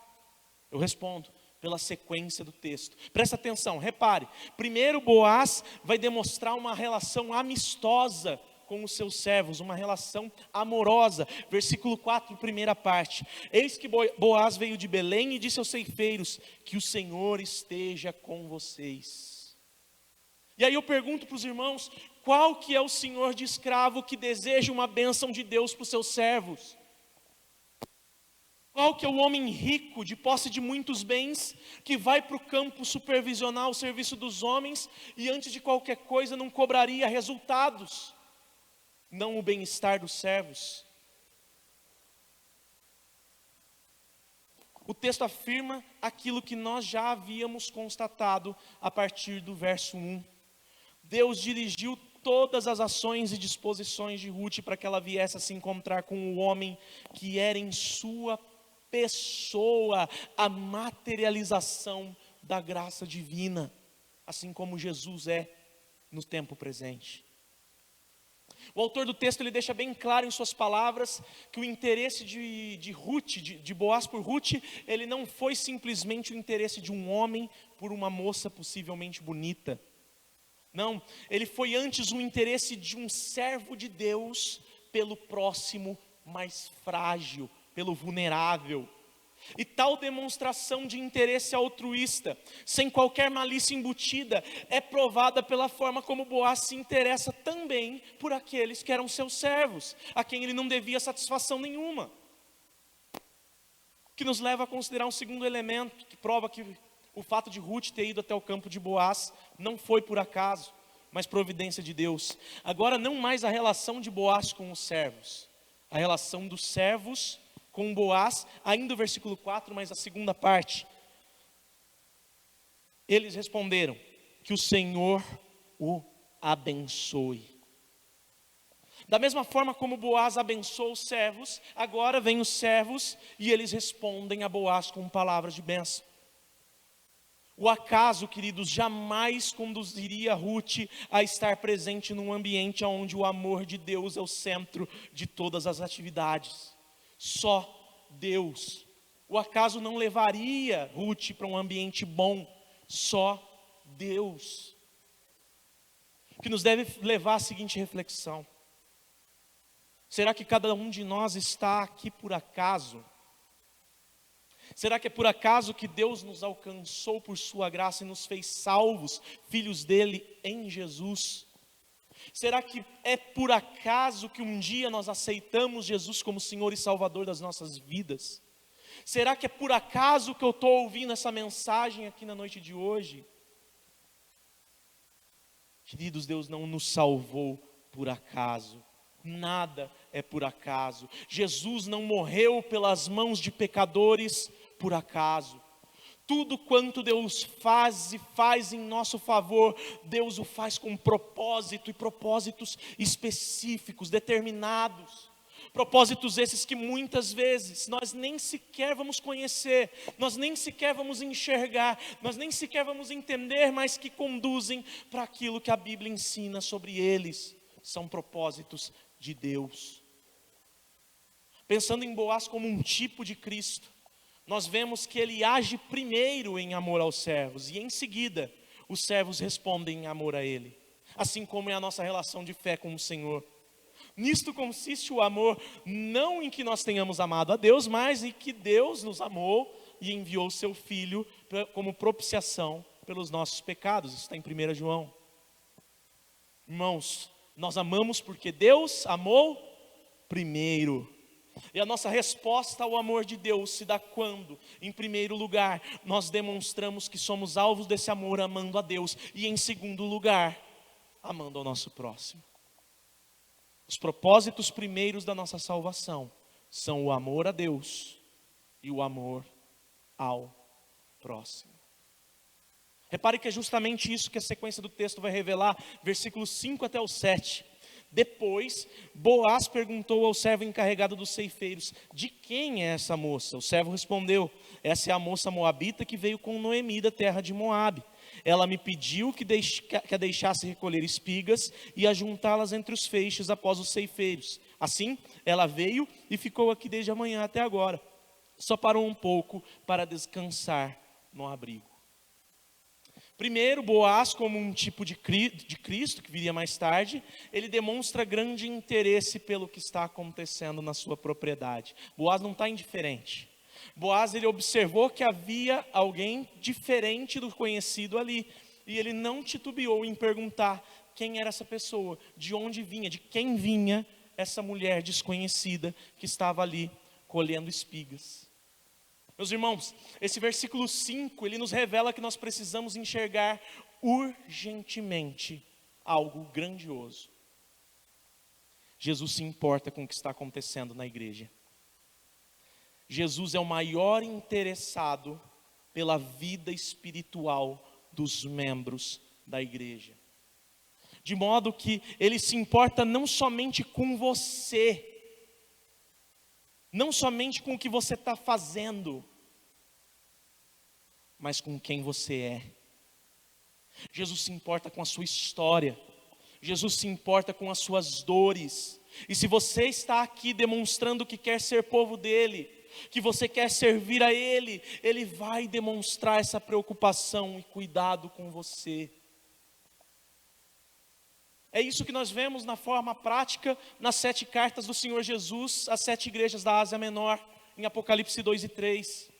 Eu respondo, pela sequência do texto. Presta atenção, repare. Primeiro Boaz vai demonstrar uma relação amistosa com os seus servos, uma relação amorosa. Versículo 4, primeira parte. Eis que Boaz veio de Belém e disse aos ceifeiros, que o Senhor esteja com vocês. E aí eu pergunto para os irmãos, qual que é o senhor de escravo que deseja uma bênção de Deus para os seus servos? Qual que é o homem rico, de posse de muitos bens, que vai para o campo supervisionar o serviço dos homens e antes de qualquer coisa não cobraria resultados, não o bem-estar dos servos? O texto afirma aquilo que nós já havíamos constatado a partir do verso 1. Deus dirigiu todas as ações e disposições de Ruth para que ela viesse a se encontrar com o homem que era em sua pessoa a materialização da graça divina, assim como Jesus é no tempo presente. O autor do texto ele deixa bem claro em suas palavras que o interesse de Ruth, de Boaz por Ruth, ele não foi simplesmente o interesse de um homem por uma moça possivelmente bonita. Não, ele foi antes o interesse de um servo de Deus pelo próximo mais frágil, pelo vulnerável. E tal demonstração de interesse altruísta, sem qualquer malícia embutida, é provada pela forma como Boaz se interessa também por aqueles que eram seus servos, a quem ele não devia satisfação nenhuma. O que nos leva a considerar um segundo elemento, que prova que o fato de Ruth ter ido até o campo de Boaz não foi por acaso, mas providência de Deus. Agora não mais a relação de Boaz com os servos, a relação dos servos com Boaz, ainda o versículo 4, mas a segunda parte. Eles responderam, que o Senhor o abençoe. Da mesma forma como Boaz abençoou os servos, agora vem os servos e eles respondem a Boaz com palavras de bênção. O acaso, queridos, jamais conduziria Ruth a estar presente num ambiente onde o amor de Deus é o centro de todas as atividades. Só Deus. O acaso não levaria Ruth para um ambiente bom. Só Deus. O que nos deve levar à seguinte reflexão: será que cada um de nós está aqui por acaso? Será que é por acaso que Deus nos alcançou por sua graça e nos fez salvos, filhos dele em Jesus? Será que é por acaso que um dia nós aceitamos Jesus como Senhor e Salvador das nossas vidas? Será que é por acaso que eu estou ouvindo essa mensagem aqui na noite de hoje? Queridos, Deus não nos salvou por acaso. Nada é por acaso. Jesus não morreu pelas mãos de pecadores por acaso. Tudo quanto Deus faz e faz em nosso favor, Deus o faz com propósito e propósitos específicos, determinados. Propósitos esses que muitas vezes nós nem sequer vamos conhecer, nós nem sequer vamos enxergar, nós nem sequer vamos entender, mas que conduzem para aquilo que a Bíblia ensina sobre eles. São propósitos de Deus. Pensando em Boaz como um tipo de Cristo, nós vemos que ele age primeiro em amor aos servos e em seguida os servos respondem em amor a ele, assim como é a nossa relação de fé com o Senhor. Nisto consiste o amor, não em que nós tenhamos amado a Deus, mas em que Deus nos amou e enviou seu Filho como propiciação pelos nossos pecados. Isso está em 1 João. Irmãos, nós amamos porque Deus amou primeiro. E a nossa resposta ao amor de Deus se dá quando, em primeiro lugar, nós demonstramos que somos alvos desse amor amando a Deus. E em segundo lugar, amando ao nosso próximo. Os propósitos primeiros da nossa salvação são o amor a Deus e o amor ao próximo. Repare que é justamente isso que a sequência do texto vai revelar, versículos 5 até o 7. Depois, Boaz perguntou ao servo encarregado dos ceifeiros: de quem é essa moça? O servo respondeu: essa é a moça moabita que veio com Noemi da terra de Moabe. Ela me pediu que a deixasse recolher espigas e ajuntá-las entre os feixes após os ceifeiros. Assim, ela veio e ficou aqui desde a manhã até agora. Só parou um pouco para descansar no abrigo. Primeiro, Boaz, como um tipo de Cristo, que viria mais tarde, ele demonstra grande interesse pelo que está acontecendo na sua propriedade. Boaz não está indiferente. Boaz, ele observou que havia alguém diferente do conhecido ali, e ele não titubeou em perguntar quem era essa pessoa, de onde vinha, de quem vinha essa mulher desconhecida que estava ali colhendo espigas. Meus irmãos, esse versículo 5, ele nos revela que nós precisamos enxergar urgentemente algo grandioso. Jesus se importa com o que está acontecendo na igreja. Jesus é o maior interessado pela vida espiritual dos membros da igreja. De modo que ele se importa não somente com você, não somente com o que você está fazendo, mas com quem você é. Jesus se importa com a sua história. Jesus se importa com as suas dores. E se você está aqui demonstrando que quer ser povo dele, que você quer servir a ele, ele vai demonstrar essa preocupação e cuidado com você. É isso que nós vemos na forma prática nas 7 cartas do Senhor Jesus às 7 igrejas da Ásia Menor, em Apocalipse 2 e 3.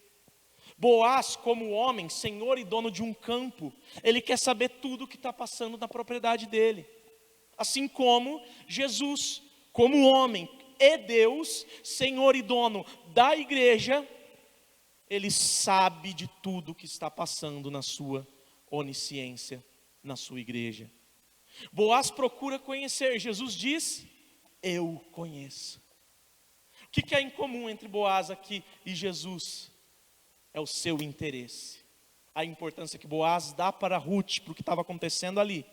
Boaz, como homem, senhor e dono de um campo, ele quer saber tudo o que está passando na propriedade dele. Assim como Jesus, como homem e Deus, senhor e dono da igreja, ele sabe de tudo o que está passando na sua onisciência, na sua igreja. Boaz procura conhecer. Jesus diz: eu conheço. O que é em comum entre Boaz aqui e Jesus? É o seu interesse. A importância que Boaz dá para Ruth, para o que estava acontecendo ali,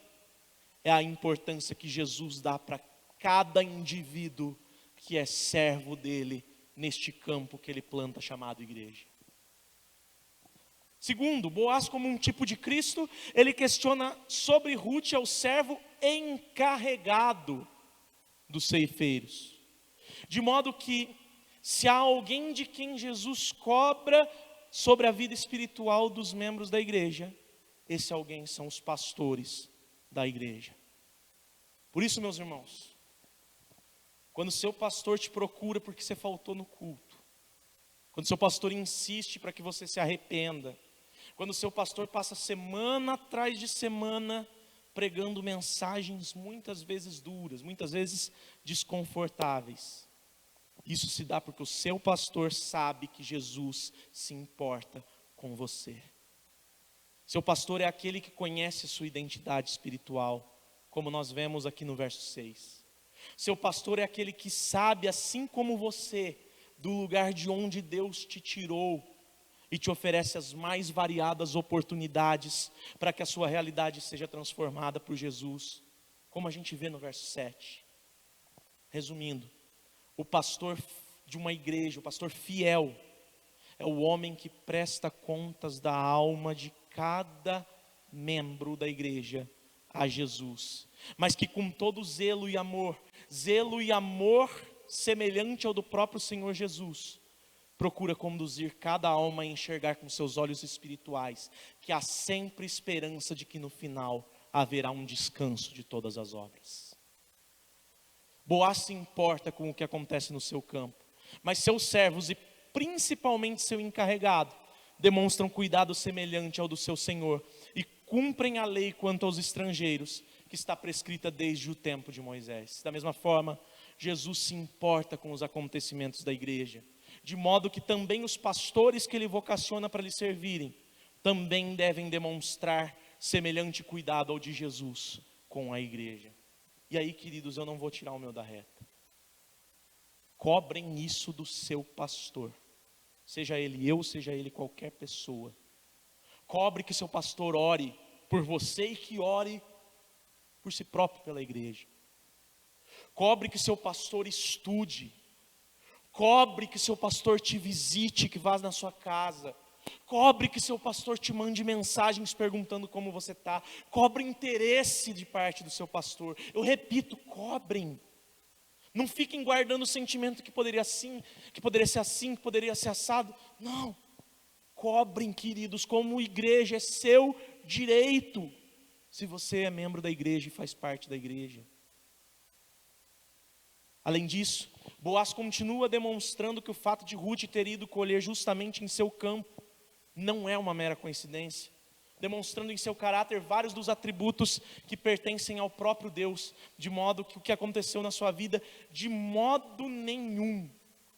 é a importância que Jesus dá para cada indivíduo que é servo dele neste campo que ele planta chamado igreja. Segundo, Boaz, como um tipo de Cristo, ele questiona sobre Ruth, é o servo encarregado dos ceifeiros. De modo que, se há alguém de quem Jesus cobra sobre a vida espiritual dos membros da igreja, esse alguém são os pastores da igreja. Por isso, meus irmãos, quando seu pastor te procura porque você faltou no culto, quando seu pastor insiste para que você se arrependa, quando o seu pastor passa semana atrás de semana pregando mensagens muitas vezes duras, muitas vezes desconfortáveis, isso se dá porque o seu pastor sabe que Jesus se importa com você. Seu pastor é aquele que conhece a sua identidade espiritual, como nós vemos aqui no verso 6. Seu pastor é aquele que sabe, assim como você, do lugar de onde Deus te tirou, e te oferece as mais variadas oportunidades para que a sua realidade seja transformada por Jesus, como a gente vê no verso 7. Resumindo, o pastor de uma igreja, o pastor fiel, é o homem que presta contas da alma de cada membro da igreja a Jesus, mas que com todo zelo e amor semelhante ao do próprio Senhor Jesus, procura conduzir cada alma a enxergar com seus olhos espirituais que há sempre esperança de que no final haverá um descanso de todas as obras. Boaz se importa com o que acontece no seu campo, mas seus servos e principalmente seu encarregado demonstram cuidado semelhante ao do seu Senhor e cumprem a lei quanto aos estrangeiros que está prescrita desde o tempo de Moisés. Da mesma forma, Jesus se importa com os acontecimentos da igreja, de modo que também os pastores que ele vocaciona para lhe servirem, também devem demonstrar semelhante cuidado ao de Jesus, com a igreja. E aí, queridos, eu não vou tirar o meu da reta. Cobrem isso do seu pastor. Seja ele eu, seja ele qualquer pessoa. Cobre que seu pastor ore por você e que ore por si próprio pela igreja. Cobre que seu pastor estude. Cobre que seu pastor te visite, que vá na sua casa. Cobre que seu pastor te mande mensagens perguntando como você está. Cobre interesse de parte do seu pastor. Eu repito, cobrem. Não fiquem guardando o sentimento que poderia assim, que poderia ser assim, que poderia ser assado. Não. Cobrem, queridos, como igreja, é seu direito. Se você é membro da igreja e faz parte da igreja. Além disso, Boaz continua demonstrando que o fato de Ruth ter ido colher justamente em seu campo não é uma mera coincidência, demonstrando em seu caráter vários dos atributos que pertencem ao próprio Deus, de modo que o que aconteceu na sua vida, de modo nenhum,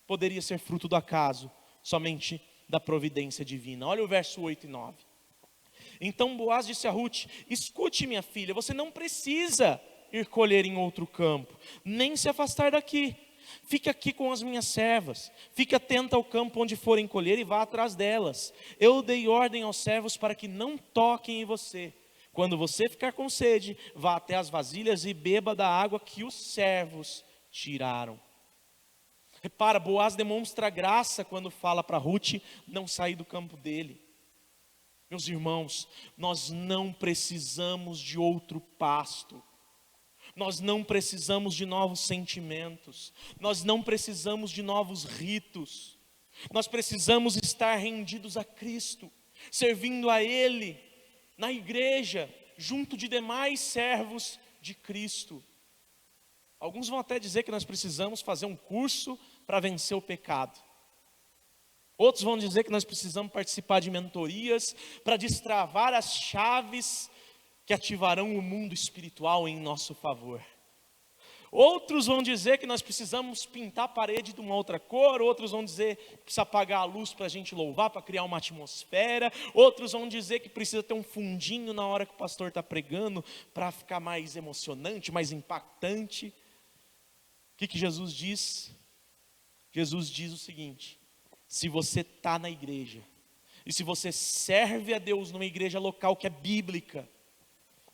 poderia ser fruto do acaso, somente da providência divina. Olha o verso 8 e 9. Então Boaz disse a Ruth: escute, minha filha, você não precisa ir colher em outro campo, nem se afastar daqui. Fique aqui com as minhas servas, fique atenta ao campo onde forem colher e vá atrás delas. Eu dei ordem aos servos para que não toquem em você. Quando você ficar com sede, vá até as vasilhas e beba da água que os servos tiraram. Repara, Boaz demonstra graça quando fala para Ruth não sair do campo dele. Meus irmãos, nós não precisamos de outro pasto. Nós não precisamos de novos sentimentos, nós não precisamos de novos ritos, nós precisamos estar rendidos a Cristo, servindo a Ele, na igreja, junto de demais servos de Cristo. Alguns vão até dizer que nós precisamos fazer um curso para vencer o pecado. Outros vão dizer que nós precisamos participar de mentorias para destravar as chaves que ativarão o mundo espiritual em nosso favor. Outros vão dizer que nós precisamos pintar a parede de uma outra cor. Outros vão dizer que precisa apagar a luz para a gente louvar, para criar uma atmosfera. Outros vão dizer que precisa ter um fundinho na hora que o pastor está pregando, para ficar mais emocionante, mais impactante. O que Jesus diz? Jesus diz o seguinte: se você está na igreja, e se você serve a Deus numa igreja local que é bíblica,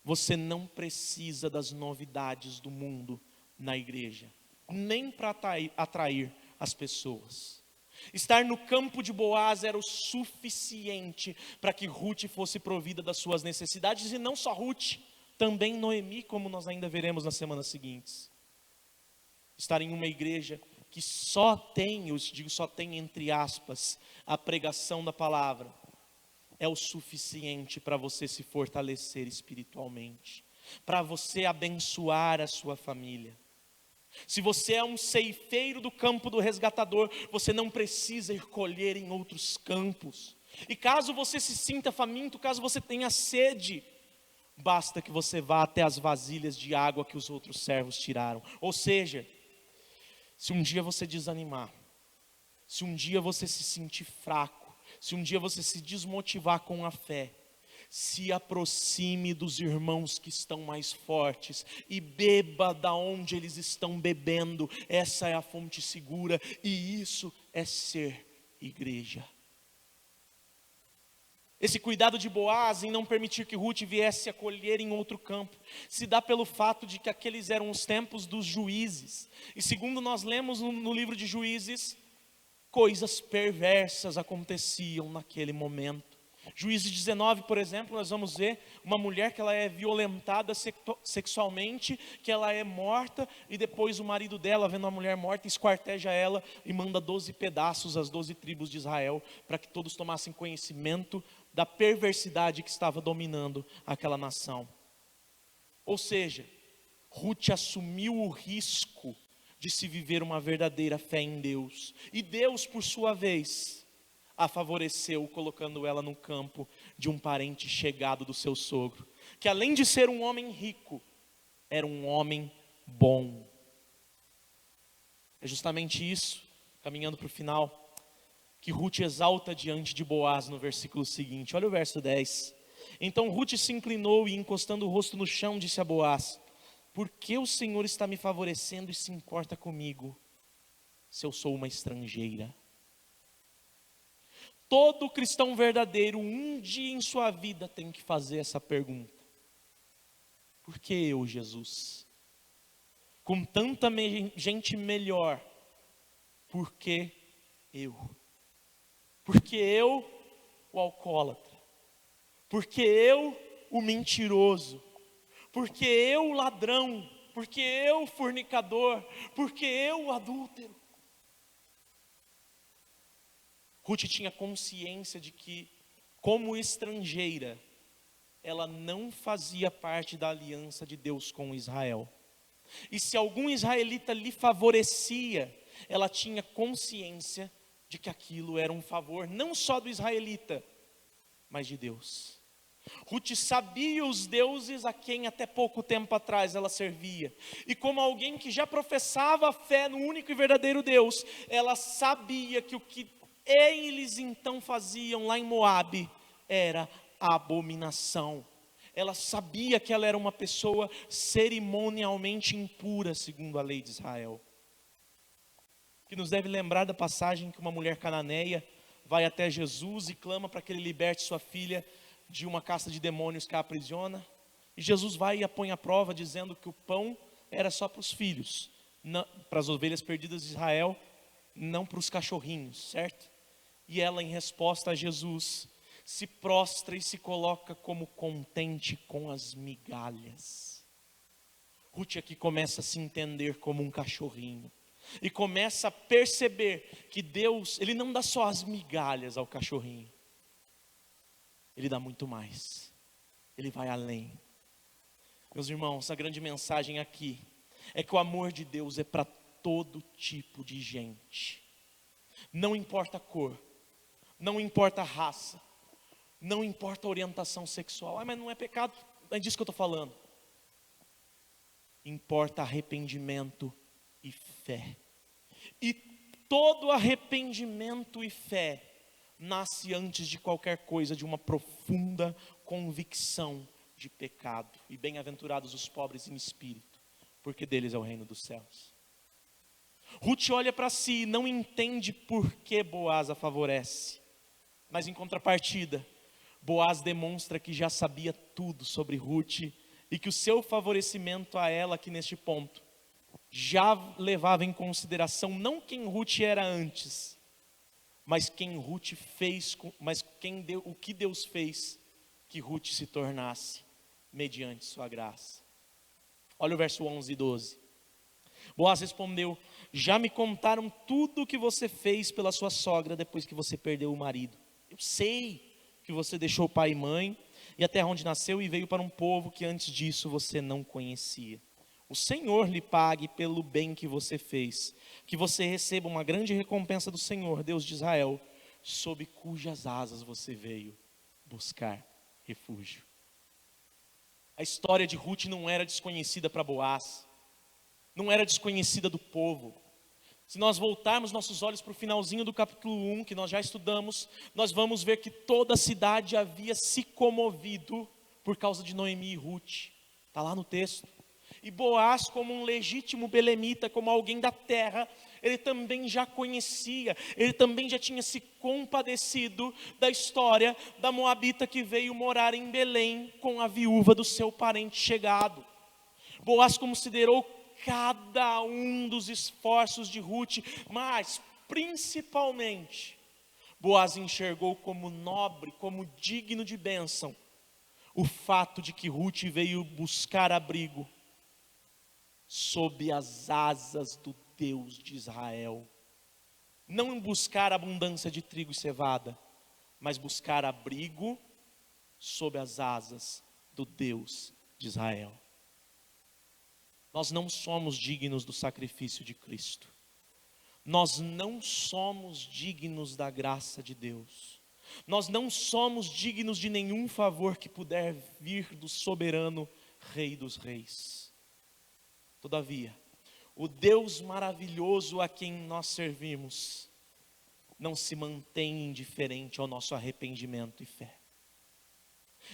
você não precisa das novidades do mundo na igreja, nem para atrair as pessoas. Estar no campo de Boaz era o suficiente para que Ruth fosse provida das suas necessidades, e não só Ruth, também Noemi, como nós ainda veremos nas semanas seguintes. Estar em uma igreja que só tem, eu digo só tem entre aspas, a pregação da palavra, é o suficiente para você se fortalecer espiritualmente, para você abençoar a sua família. Se você é um ceifeiro do campo do resgatador, você não precisa ir colher em outros campos. E caso você se sinta faminto, caso você tenha sede, basta que você vá até as vasilhas de água que os outros servos tiraram. Ou seja, se um dia você desanimar, se um dia você se sentir fraco, se um dia você se desmotivar com a fé, se aproxime dos irmãos que estão mais fortes e beba da onde eles estão bebendo. Essa é a fonte segura, e isso é ser igreja. Esse cuidado de Boaz em não permitir que Ruth viesse a colher em outro campo se dá pelo fato de que aqueles eram os tempos dos juízes. E segundo nós lemos no livro de Juízes, coisas perversas aconteciam naquele momento. Juízes 19, por exemplo, nós vamos ver uma mulher que ela é violentada sexualmente, que ela é morta, e depois o marido dela, vendo a mulher morta, esquarteja ela e manda 12 pedaços às 12 tribos de Israel, para que todos tomassem conhecimento da perversidade que estava dominando aquela nação. Ou seja, Ruth assumiu o risco de se viver uma verdadeira fé em Deus. E Deus, por sua vez, a favoreceu, colocando ela no campo de um parente chegado do seu sogro, que além de ser um homem rico, era um homem bom. É justamente isso, caminhando para o final, que Ruth exalta diante de Boaz no versículo seguinte. Olha o verso 10. Então Rute se inclinou e, encostando o rosto no chão, disse a Boaz: por que o Senhor está me favorecendo e se importa comigo, se eu sou uma estrangeira? Todo cristão verdadeiro, um dia em sua vida, tem que fazer essa pergunta: por que eu, Jesus? Com tanta gente melhor, por que eu? Porque eu, o alcoólatra? Porque eu, o mentiroso? Porque eu, o ladrão? Porque eu, o fornicador? Porque eu, o adúltero? Rute tinha consciência de que, como estrangeira, ela não fazia parte da aliança de Deus com Israel. E se algum israelita lhe favorecia, ela tinha consciência de que aquilo era um favor não só do israelita, mas de Deus. Rute sabia os deuses a quem até pouco tempo atrás ela servia. E como alguém que já professava a fé no único e verdadeiro Deus, ela sabia que o que eles então faziam lá em Moabe era abominação. Ela sabia que ela era uma pessoa cerimonialmente impura, segundo a lei de Israel. Que nos deve lembrar da passagem que uma mulher cananeia vai até Jesus e clama para que ele liberte sua filha de uma casta de demônios que a aprisiona. E Jesus vai e a põe à prova, dizendo que o pão era só para os filhos, para as ovelhas perdidas de Israel, não para os cachorrinhos, certo? E ela, em resposta a Jesus, se prostra e se coloca como contente com as migalhas. Rute aqui começa a se entender como um cachorrinho. E começa a perceber que Deus, Ele não dá só as migalhas ao cachorrinho. Ele dá muito mais. Ele vai além. Meus irmãos, a grande mensagem aqui é que o amor de Deus é para todo tipo de gente. Não importa a cor, não importa a raça, não importa a orientação sexual. Mas não é pecado, é disso que eu estou falando. Importa arrependimento e fé. E todo arrependimento e fé nasce antes de qualquer coisa de uma profunda convicção de pecado. E bem-aventurados os pobres em espírito, porque deles é o reino dos céus. Rute olha para si e não entende por que Boaz a favorece. Mas em contrapartida, Boaz demonstra que já sabia tudo sobre Rute e que o seu favorecimento a ela aqui neste ponto já levava em consideração não quem Rute era antes, mas quem Rute fez, o que Deus fez que Rute se tornasse mediante sua graça. Olha o verso 11 e 12. Boaz respondeu: já me contaram tudo o que você fez pela sua sogra depois que você perdeu o marido. Eu sei que você deixou pai e mãe e a terra onde nasceu e veio para um povo que antes disso você não conhecia. O Senhor lhe pague pelo bem que você fez, que você receba uma grande recompensa do Senhor, Deus de Israel, sob cujas asas você veio buscar refúgio. A história de Rute não era desconhecida para Boaz, não era desconhecida do povo. Se nós voltarmos nossos olhos para o finalzinho do capítulo 1, que nós já estudamos, nós vamos ver que toda a cidade havia se comovido por causa de Noemi e Rute. Está lá no texto. E Boaz, como um legítimo belemita, como alguém da terra, ele também já conhecia, ele também já tinha se compadecido da história da moabita que veio morar em Belém com a viúva do seu parente chegado. Boaz considerou cada um dos esforços de Rute, mas principalmente Boaz enxergou como nobre, como digno de bênção, o fato de que Rute veio buscar abrigo sob as asas do Deus de Israel. Não buscar abundância de trigo e cevada, mas buscar abrigo sob as asas do Deus de Israel. Nós não somos dignos do sacrifício de Cristo. Nós não somos dignos da graça de Deus. Nós não somos dignos de nenhum favor que puder vir do soberano Rei dos Reis. Todavia, o Deus maravilhoso a quem nós servimos não se mantém indiferente ao nosso arrependimento e fé.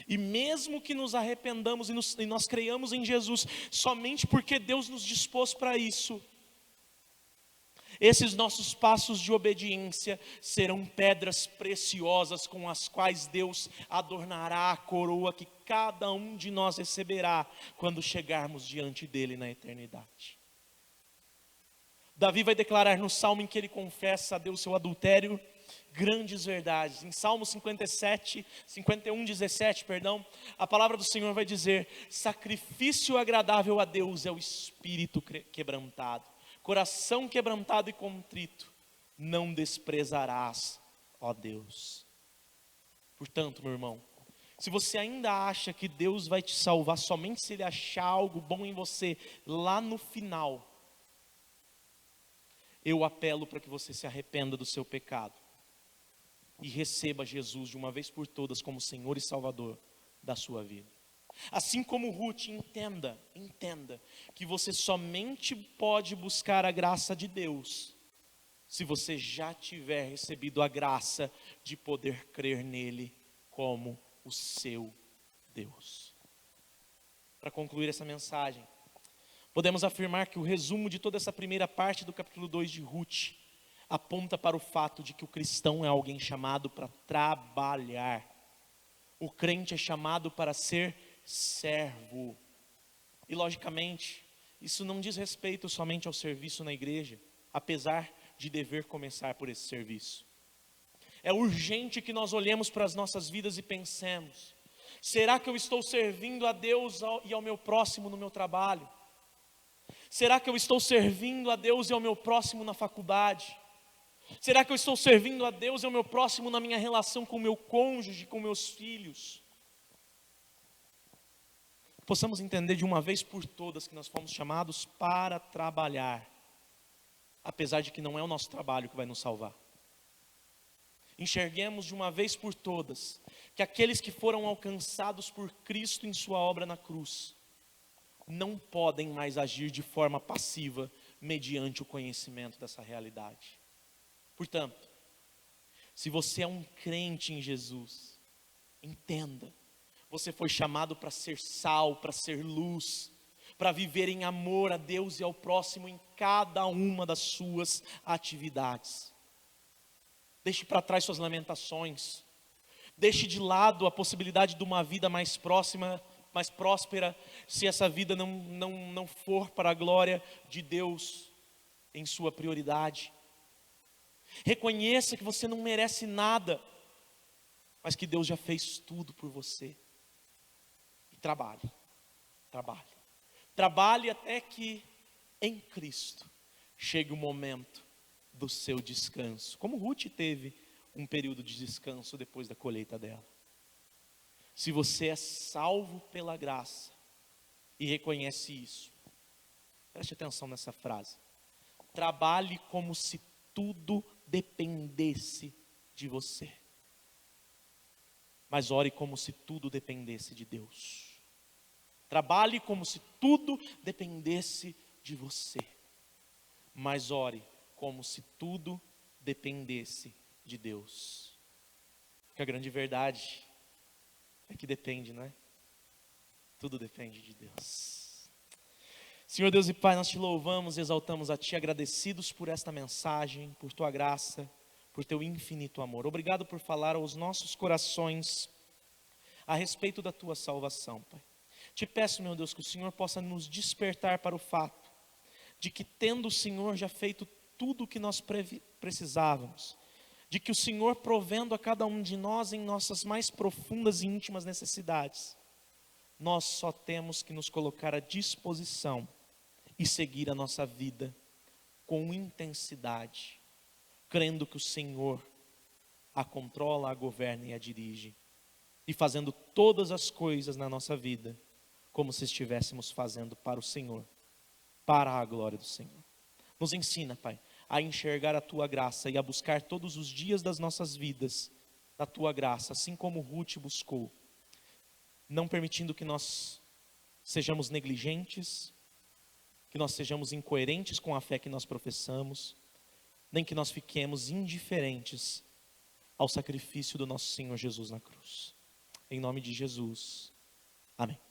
E mesmo que nos arrependamos e nós creiamos em Jesus, somente porque Deus nos dispôs para isso, esses nossos passos de obediência serão pedras preciosas com as quais Deus adornará a coroa que cada um de nós receberá quando chegarmos diante dele na eternidade. Davi vai declarar no salmo em que ele confessa a Deus seu adultério, grandes verdades. Em Salmo 51:17, a palavra do Senhor vai dizer: sacrifício agradável a Deus é o espírito quebrantado. Coração quebrantado e contrito, não desprezarás, ó Deus. Portanto, meu irmão, se você ainda acha que Deus vai te salvar somente se Ele achar algo bom em você lá no final, eu apelo para que você se arrependa do seu pecado e receba Jesus de uma vez por todas como Senhor e Salvador da sua vida. Assim como Ruth, entenda que você somente pode buscar a graça de Deus se você já tiver recebido a graça de poder crer nele como o seu Deus. Para concluir essa mensagem, podemos afirmar que o resumo de toda essa primeira parte do capítulo 2 de Ruth aponta para o fato de que o cristão é alguém chamado para trabalhar. O crente é chamado para ser servo. E logicamente, isso não diz respeito somente ao serviço na igreja, apesar de dever começar por esse serviço. É urgente que nós olhemos para as nossas vidas e pensemos: será que eu estou servindo a Deus e ao meu próximo no meu trabalho? Será que eu estou servindo a Deus e ao meu próximo na faculdade? Será que eu estou servindo a Deus e ao meu próximo na minha relação com o meu cônjuge, com meus filhos? Possamos entender de uma vez por todas que nós fomos chamados para trabalhar, apesar de que não é o nosso trabalho que vai nos salvar. Enxerguemos de uma vez por todas que aqueles que foram alcançados por Cristo em sua obra na cruz não podem mais agir de forma passiva mediante o conhecimento dessa realidade. Portanto, se você é um crente em Jesus, entenda, você foi chamado para ser sal, para ser luz, para viver em amor a Deus e ao próximo em cada uma das suas atividades. Deixe para trás suas lamentações, deixe de lado a possibilidade de uma vida mais próxima, mais próspera, se essa vida não for para a glória de Deus em sua prioridade. Reconheça que você não merece nada, mas que Deus já fez tudo por você. E trabalhe até que em Cristo chegue o momento do seu descanso, como Ruth teve um período de descanso depois da colheita dela. Se você é salvo pela graça e reconhece isso, preste atenção nessa frase: trabalhe como se tudo dependesse de você, mas ore como se tudo dependesse de Deus. Trabalhe como se tudo dependesse de você, mas ore como se tudo dependesse de Deus. Porque a grande verdade é que depende, não é? Tudo depende de Deus. Senhor Deus e Pai, nós te louvamos e exaltamos a Ti, agradecidos por esta mensagem, por Tua graça, por Teu infinito amor. Obrigado por falar aos nossos corações a respeito da Tua salvação, Pai. Te peço, meu Deus, que o Senhor possa nos despertar para o fato de que, tendo o Senhor já feito tudo o que nós precisávamos, de que o Senhor provendo a cada um de nós em nossas mais profundas e íntimas necessidades, nós só temos que nos colocar à disposição e seguir a nossa vida com intensidade, crendo que o Senhor a controla, a governa e a dirige, e fazendo todas as coisas na nossa vida como se estivéssemos fazendo para o Senhor, para a glória do Senhor. Nos ensina, Pai, a enxergar a Tua graça e a buscar todos os dias das nossas vidas a Tua graça, assim como Ruth buscou, não permitindo que nós sejamos negligentes, que nós sejamos incoerentes com a fé que nós professamos, nem que nós fiquemos indiferentes ao sacrifício do nosso Senhor Jesus na cruz. em nome de Jesus. Amém.